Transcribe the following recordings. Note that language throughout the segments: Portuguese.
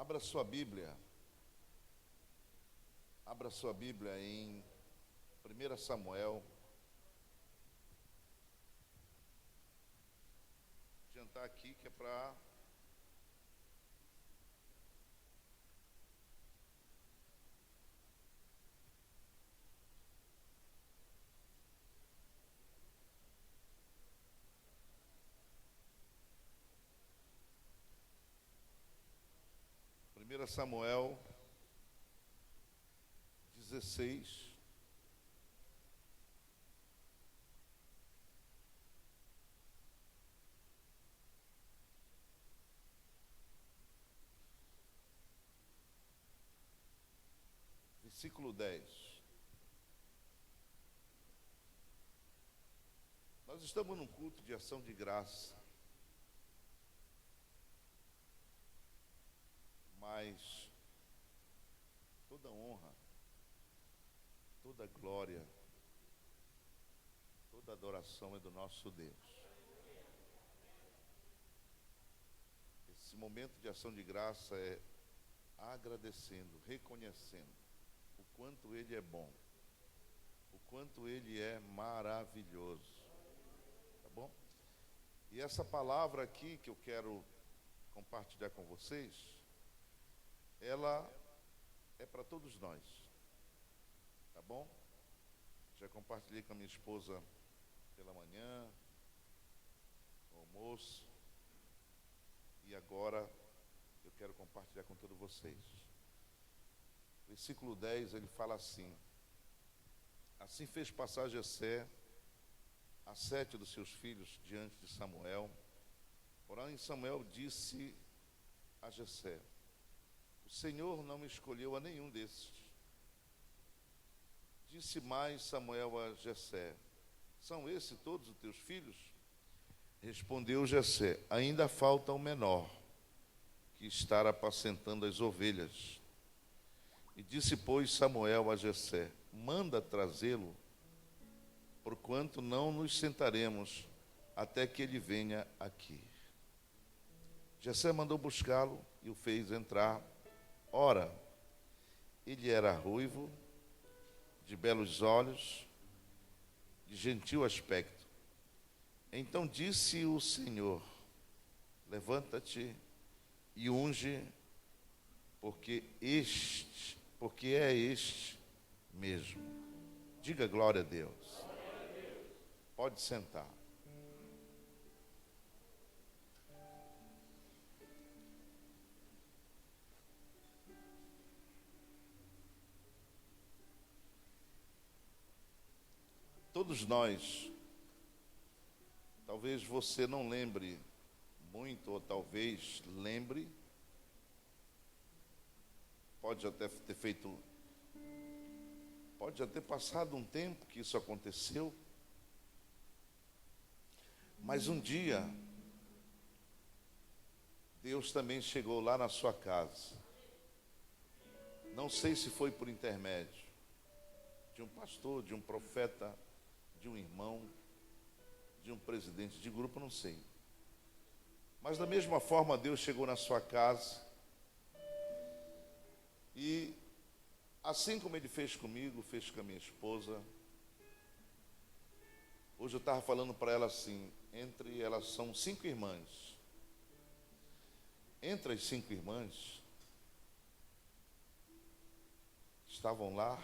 Abra sua Bíblia. Abra sua Bíblia em 1 Samuel. Vou adiantar aqui que é para... Primeira Samuel 16. Versículo 10. Nós estamos num culto de ação de graça, mas toda honra, toda glória, toda adoração é do nosso Deus. Esse momento de ação de graça é agradecendo, reconhecendo o quanto Ele é bom, o quanto Ele é maravilhoso, tá bom? E essa palavra aqui que eu quero compartilhar com vocês, ela é para todos nós, tá bom? Já compartilhei com a minha esposa pela manhã, no almoço, e agora eu quero compartilhar com todos vocês. Versículo 10, ele fala assim: assim fez passar Jessé a 7 dos seus filhos diante de Samuel. Porém Samuel disse a Jessé: o Senhor não me escolheu a nenhum desses. Disse mais Samuel a Jessé: são esses todos os teus filhos? Respondeu Jessé: ainda falta o menor, que está apacentando as ovelhas. E disse, pois, Samuel a Jessé: manda trazê-lo, porquanto não nos sentaremos até que ele venha aqui. Jessé mandou buscá-lo e o fez entrar. Ora, ele era ruivo, de belos olhos, de gentil aspecto. Então disse o Senhor: levanta-te e unge, porque é este mesmo. Diga glória a Deus. Pode sentar. Todos nós, talvez você não lembre muito, ou talvez lembre, pode até passado um tempo que isso aconteceu, mas um dia Deus também chegou lá na sua casa. Não sei se foi por intermédio de um pastor, de um profeta, de um irmão, de um presidente de grupo, não sei. Mas da mesma forma Deus chegou na sua casa, e assim como Ele fez comigo, fez com a minha esposa. Hoje eu estava falando para ela assim, entre elas são 5 irmãs. Entre as 5 irmãs, estavam lá,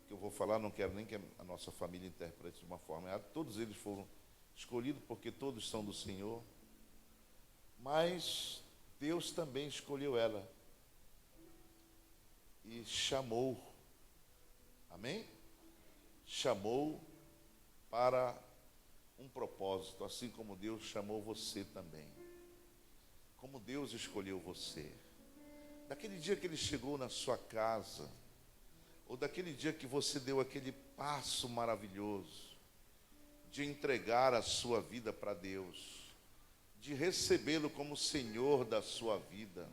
que eu vou falar, não quero nem que a nossa família interprete de uma forma errada, todos eles foram escolhidos porque todos são do Senhor, mas Deus também escolheu ela e chamou, amém? Chamou para um propósito, assim como Deus chamou você também, como Deus escolheu você. Daquele dia que Ele chegou na sua casa, ou daquele dia que você deu aquele passo maravilhoso de entregar a sua vida para Deus, de recebê-lo como Senhor da sua vida,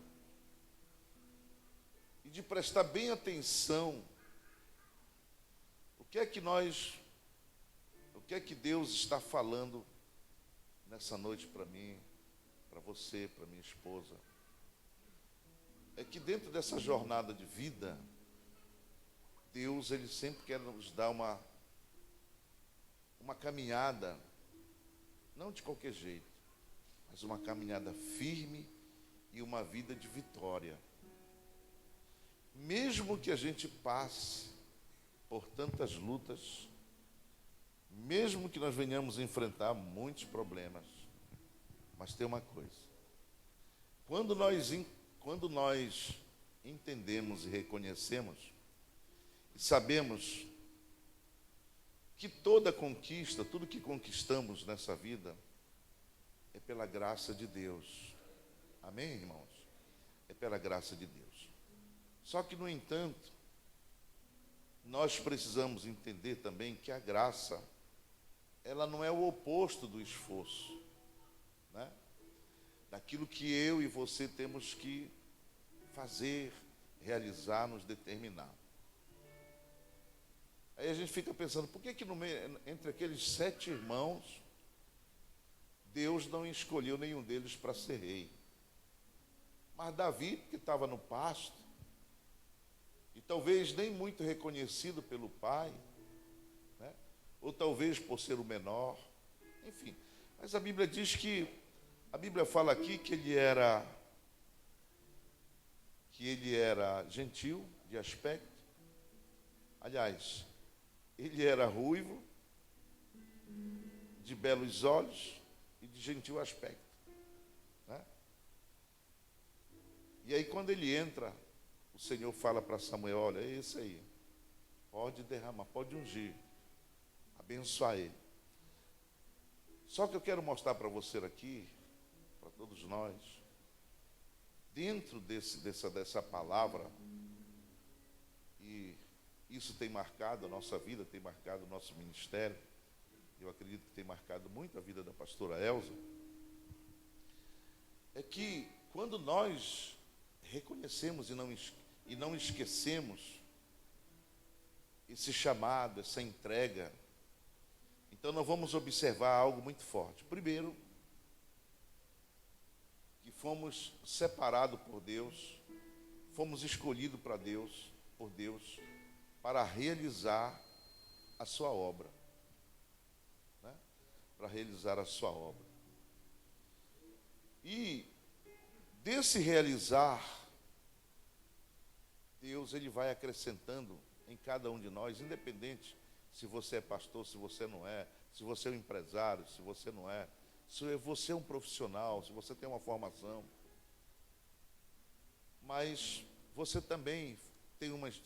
e de prestar bem atenção o que é que Deus está falando nessa noite para mim, para você, para minha esposa. é que dentro dessa jornada de vida, Deus, Ele sempre quer nos dar uma caminhada, não de qualquer jeito, mas uma caminhada firme e uma vida de vitória. Mesmo que a gente passe por tantas lutas, mesmo que nós venhamos enfrentar muitos problemas, mas tem uma coisa: quando nós entendemos e reconhecemos e sabemos que toda conquista, tudo que conquistamos nessa vida é pela graça de Deus. Amém, irmãos? É pela graça de Deus. Só que, no entanto, nós precisamos entender também que a graça, ela não é o oposto do esforço, né? Daquilo que eu e você temos que fazer, realizar, nos determinar. Aí a gente fica pensando, por que no meio, entre aqueles 7 irmãos, Deus não escolheu nenhum deles para ser rei? Mas Davi, que estava no pasto, e talvez nem muito reconhecido pelo pai, né? Ou talvez por ser o menor, enfim. Mas a Bíblia diz que, a Bíblia fala aqui que ele era gentil de aspecto. Aliás, ele era ruivo, de belos olhos e de gentil aspecto, né? E aí, quando ele entra, o Senhor fala para Samuel: olha, é esse aí, pode derramar, pode ungir, abençoar ele. Só que eu quero mostrar para você aqui, para todos nós, dentro dessa palavra, e isso tem marcado a nossa vida, tem marcado o nosso ministério, eu acredito que tem marcado muito a vida da pastora Elza, é que quando nós reconhecemos e não esquecemos esse chamado, essa entrega, então nós vamos observar algo muito forte. Primeiro, que fomos separados por Deus, fomos escolhidos por Deus, para realizar a sua obra, né? Para realizar a sua obra. E desse realizar, Deus, Ele vai acrescentando em cada um de nós, independente se você é pastor, se você não é, se você é um empresário, se você não é, se você é um profissional, se você tem uma formação, mas você também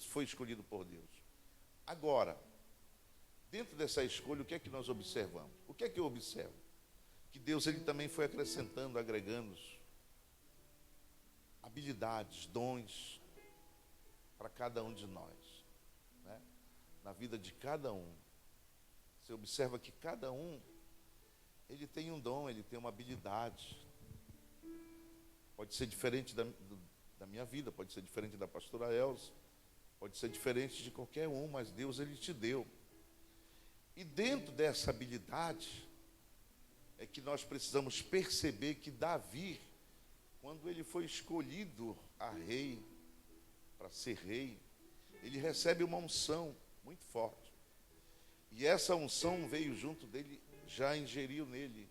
foi escolhido por Deus. Agora, dentro dessa escolha, o que é que nós observamos? O que é que eu observo? Que Deus, Ele também foi acrescentando, agregando habilidades, dons para cada um de nós, né? Na vida de cada um. Você observa que cada um, ele tem um dom, ele tem uma habilidade. Pode ser diferente da minha vida, pode ser diferente da pastora Elza, pode ser diferente de qualquer um, mas Deus, Ele te deu. E dentro dessa habilidade, é que nós precisamos perceber que Davi, quando ele foi escolhido a rei, para ser rei, ele recebe uma unção muito forte. E essa unção veio junto dele, já ingeriu nele,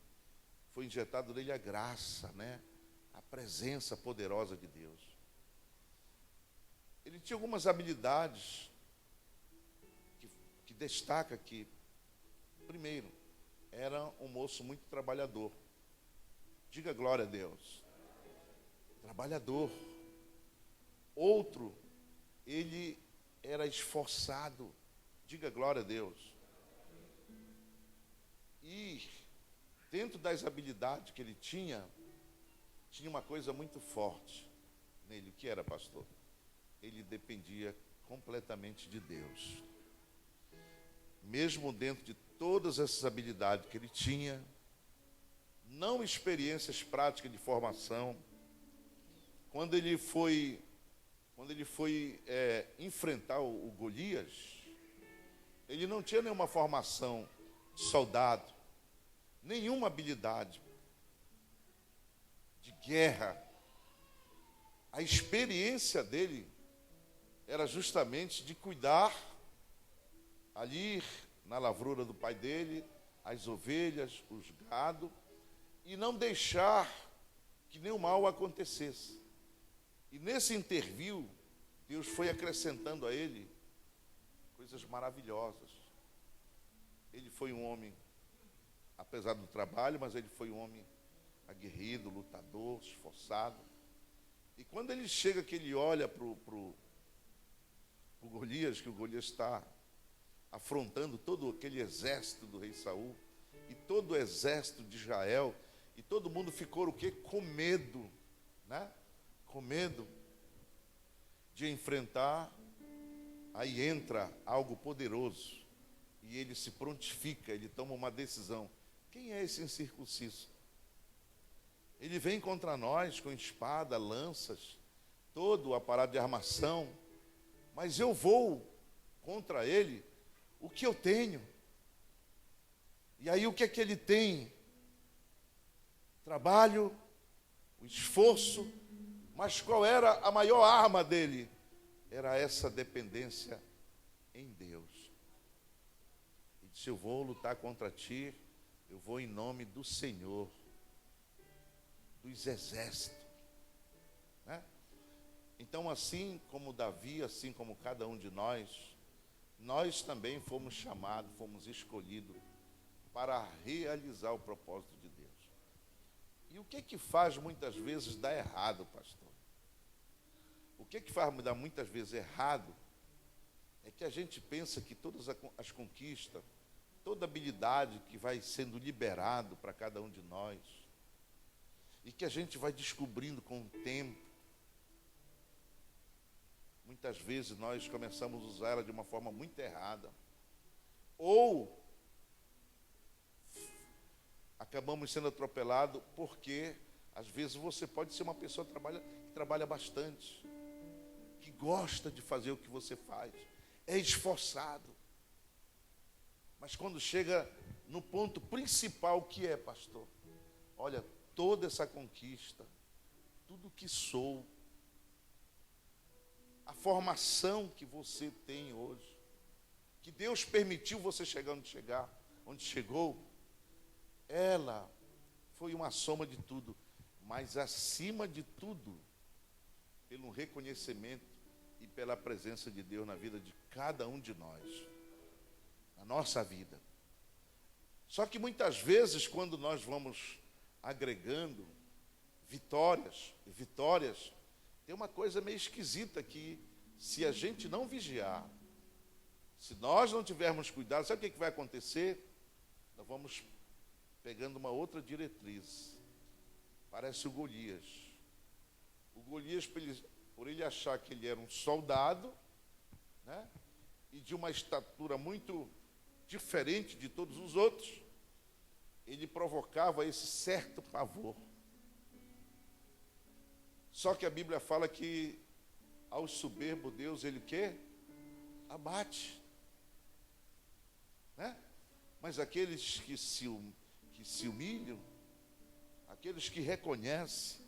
foi injetado nele a graça, né? A presença poderosa de Deus. Ele tinha algumas habilidades que destaca que, primeiro, era um moço muito trabalhador. Diga glória a Deus. Trabalhador. Outro, ele era esforçado. Diga glória a Deus. E dentro das habilidades que ele tinha uma coisa muito forte nele. O que era, pastor? Ele dependia completamente de Deus. Mesmo dentro de todas essas habilidades que ele tinha, não experiências práticas de formação, quando ele foi enfrentar o Golias, ele não tinha nenhuma formação de soldado, nenhuma habilidade de guerra, A experiência dele era justamente de cuidar ali na lavoura do pai dele, as ovelhas, os gado, e não deixar que nenhum mal acontecesse. E nesse interview, Deus foi acrescentando a ele coisas maravilhosas. Ele foi um homem, apesar do trabalho, mas ele foi um homem aguerrido, lutador, esforçado. E quando ele chega, que ele olha para o Golias, que o Golias está afrontando todo aquele exército do rei Saul, e todo o exército de Israel, e todo mundo ficou o quê? Com medo, né? Com medo de enfrentar. Aí entra algo poderoso, e ele se prontifica, ele toma uma decisão. Quem é esse incircunciso? Ele vem contra nós com espada, lanças, todo o aparato de armação, mas eu vou contra ele o que eu tenho. E aí o que é que ele tem? Trabalho, o esforço, mas qual era a maior arma dele? Era essa dependência em Deus. Ele disse: eu vou lutar contra ti, eu vou em nome do Senhor, dos exércitos, né? Então, assim como Davi, assim como cada um de nós também fomos chamados, fomos escolhidos para realizar o propósito de Deus. E o que faz muitas vezes dar errado, pastor? O que faz dar muitas vezes errado é que a gente pensa que todas as conquistas, toda habilidade que vai sendo liberado para cada um de nós, e que a gente vai descobrindo com o tempo, muitas vezes nós começamos a usar ela de uma forma muito errada, ou acabamos sendo atropelados, porque às vezes você pode ser uma pessoa que trabalha bastante, que gosta de fazer o que você faz, é esforçado, mas quando chega no ponto principal, que é, pastor? Olha, toda essa conquista, tudo que sou, a formação que você tem hoje, que Deus permitiu você chegar onde chegou, ela foi uma soma de tudo, mas acima de tudo, pelo reconhecimento e pela presença de Deus na vida de cada um de nós, na nossa vida. Só que muitas vezes, quando nós vamos agregando vitórias, tem uma coisa meio esquisita que, se a gente não vigiar, se nós não tivermos cuidado, sabe o que vai acontecer? Nós vamos pegando uma outra diretriz. Parece o Golias. O Golias, por ele achar que ele era um soldado, né, e de uma estatura muito diferente de todos os outros, ele provocava esse certo pavor. Só que a Bíblia fala que ao soberbo Deus, ele o quê? Abate, né? Mas aqueles que se humilham, aqueles que reconhecem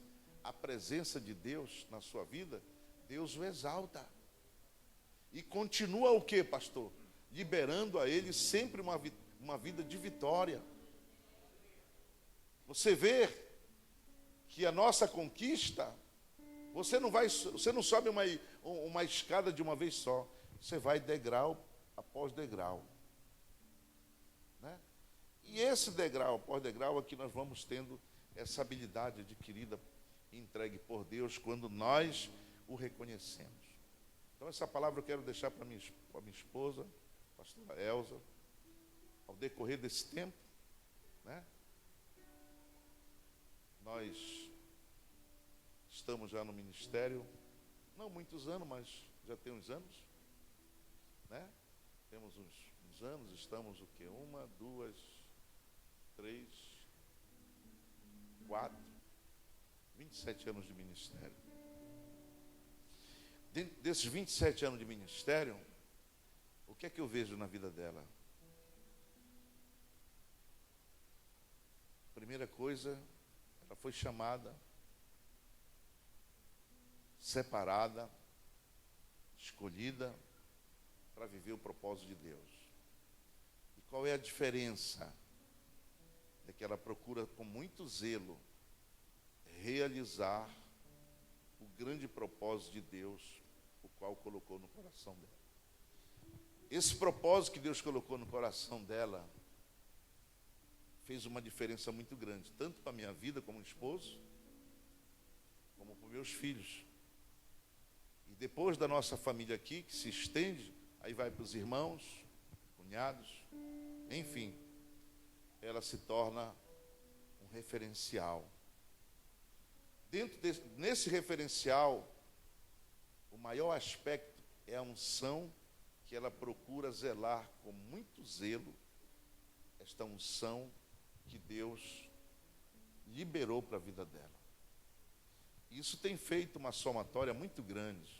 a presença de Deus na sua vida, Deus o exalta. E continua o quê, pastor? Liberando a ele sempre uma vida de vitória. Você vê que a nossa conquista, você não sobe uma escada de uma vez só, você vai degrau após degrau, né? E esse degrau após degrau é que nós vamos tendo essa habilidade adquirida, entregue por Deus, quando nós o reconhecemos. Então essa palavra eu quero deixar para minha esposa, pastora Elza, ao decorrer desse tempo, né? Nós estamos já no ministério, não muitos anos, mas já tem uns anos, né? Temos uns anos, estamos o quê? 1, 2, 3, 4, 27 anos de ministério. Dentro desses 27 anos de ministério, o que é que eu vejo na vida dela? Primeira coisa, ela foi chamada separada, escolhida para viver o propósito de Deus. E qual é a diferença? É que ela procura com muito zelo realizar o grande propósito de Deus, o qual colocou no coração dela. Esse propósito que Deus colocou no coração dela fez uma diferença muito grande, tanto para a minha vida como esposo, como para os meus filhos. E depois da nossa família aqui, que se estende, aí vai para os irmãos, cunhados, enfim, ela se torna um referencial. Nesse referencial, o maior aspecto é a unção que ela procura zelar com muito zelo, esta unção que Deus liberou para a vida dela. Isso tem feito uma somatória muito grande,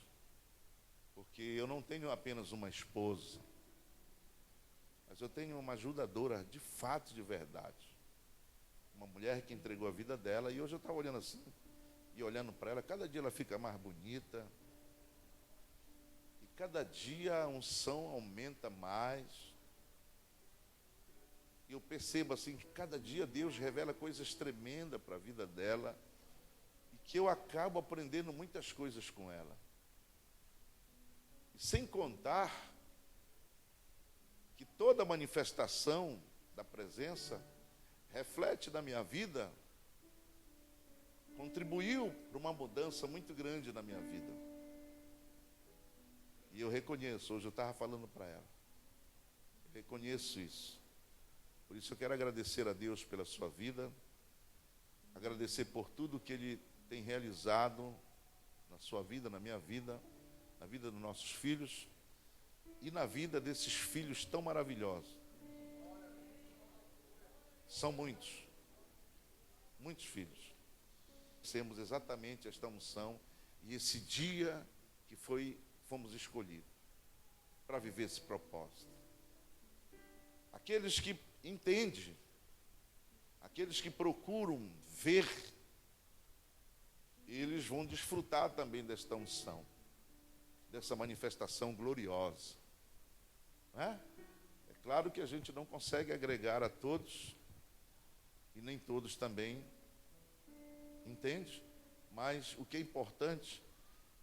porque eu não tenho apenas uma esposa, mas eu tenho uma ajudadora de fato, de verdade. Uma mulher que entregou a vida dela, e hoje eu estava olhando assim, e olhando para ela, cada dia ela fica mais bonita, e cada dia a unção aumenta mais. E eu percebo assim que cada dia Deus revela coisas tremendas para a vida dela, e que eu acabo aprendendo muitas coisas com ela. E sem contar que toda manifestação da presença reflete na minha vida, contribuiu para uma mudança muito grande na minha vida. E eu reconheço, hoje eu estava falando para ela, eu reconheço isso. Por isso eu quero agradecer a Deus pela sua vida, agradecer por tudo que Ele tem realizado na sua vida, na minha vida, na vida dos nossos filhos e na vida desses filhos tão maravilhosos. São muitos, muitos filhos. Temos exatamente esta unção e esse dia que fomos escolhidos para viver esse propósito. Aqueles que entendem, aqueles que procuram ver, eles vão desfrutar também desta unção, dessa manifestação gloriosa. Não é? É claro que a gente não consegue agregar a todos, e nem todos também entende, mas o que é importante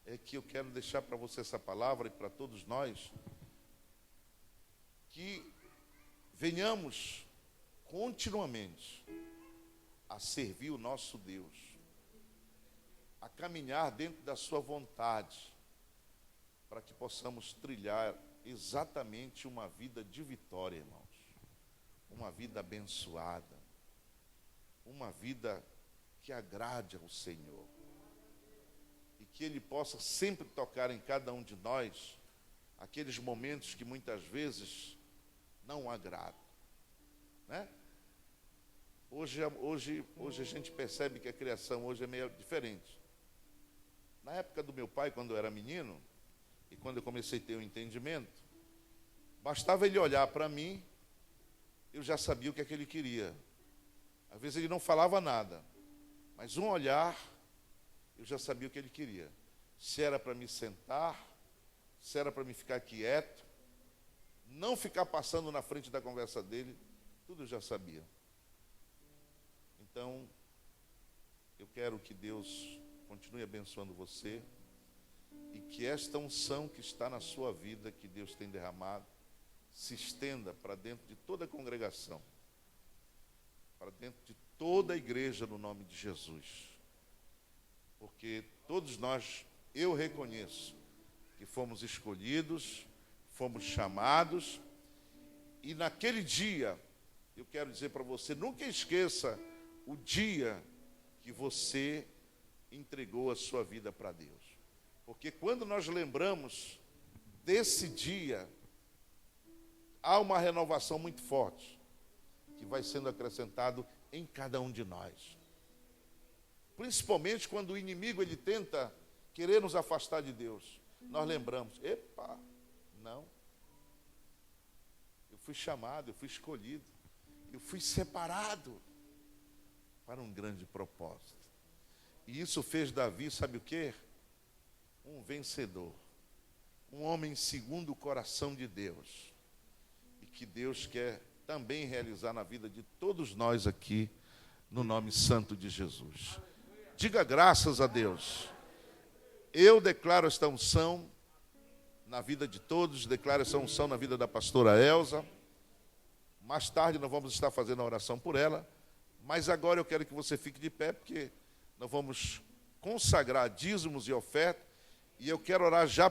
é que eu quero deixar para você essa palavra e para todos nós, que venhamos continuamente a servir o nosso Deus, a caminhar dentro da sua vontade, para que possamos trilhar exatamente uma vida de vitória, irmãos, uma vida abençoada, uma vida que agrade ao Senhor, e que Ele possa sempre tocar em cada um de nós aqueles momentos que muitas vezes não agradam, né? Hoje a gente percebe que a criação hoje é meio diferente. Na época do meu pai, quando eu era menino, e quando eu comecei a ter o entendimento, bastava ele olhar para mim, eu já sabia o que é que ele queria. Às vezes ele não falava nada, mas um olhar, eu já sabia o que ele queria. Se era para me sentar, se era para me ficar quieto, não ficar passando na frente da conversa dele, tudo eu já sabia. Então, eu quero que Deus continue abençoando você, e que esta unção que está na sua vida, que Deus tem derramado, se estenda para dentro de toda a congregação, para dentro de toda a igreja, no nome de Jesus. Porque todos nós, eu reconheço que fomos escolhidos, fomos chamados, e naquele dia, eu quero dizer para você, nunca esqueça o dia que você entregou a sua vida para Deus. Porque quando nós lembramos desse dia, há uma renovação muito forte, que vai sendo acrescentado em cada um de nós. Principalmente quando o inimigo ele tenta querer nos afastar de Deus. Nós lembramos, epa, não. Eu fui chamado, eu fui escolhido, eu fui separado para um grande propósito. E isso fez Davi, sabe o quê? um vencedor, um homem segundo o coração de Deus, e que Deus quer também realizar na vida de todos nós aqui, no nome santo de Jesus. Diga graças a Deus. Eu declaro esta unção na vida de todos, declaro essa unção na vida da pastora Elza. Mais tarde nós vamos estar fazendo a oração por ela, mas agora eu quero que você fique de pé, porque nós vamos consagrar dízimos e ofertas, e eu quero orar já